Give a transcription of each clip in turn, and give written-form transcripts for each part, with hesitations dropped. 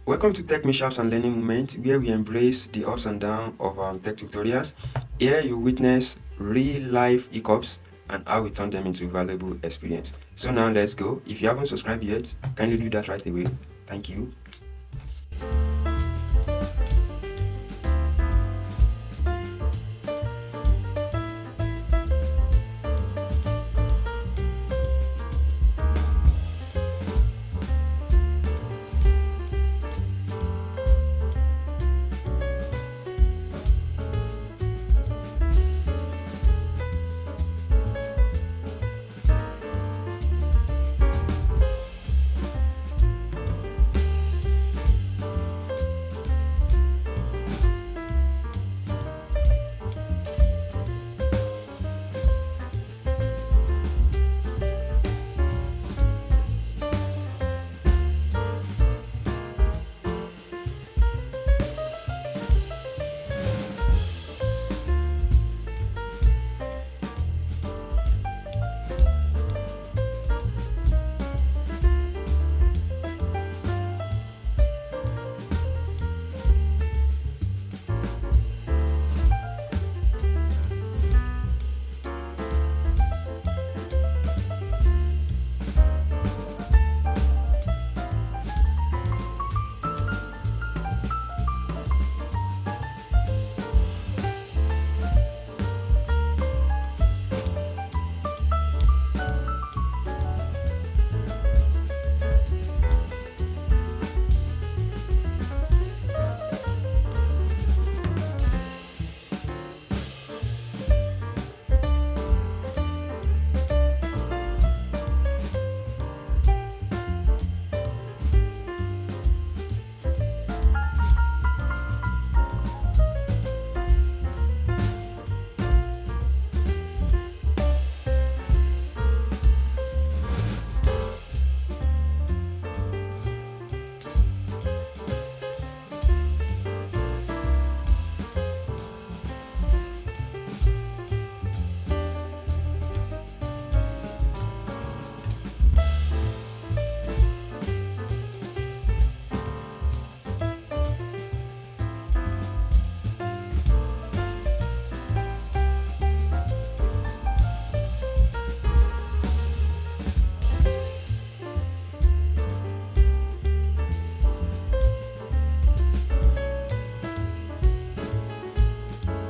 Welcome to Tech Mishaps and Learning Moments, where we embrace the ups and downs of our tech tutorials. Here you witness real-life hiccups and how we turn them into valuable experience. So now let's go. If you haven't subscribed yet, kindly do that right away. Thank you.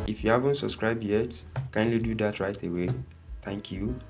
If you haven't subscribed yet, kindly do that right away. Thank you.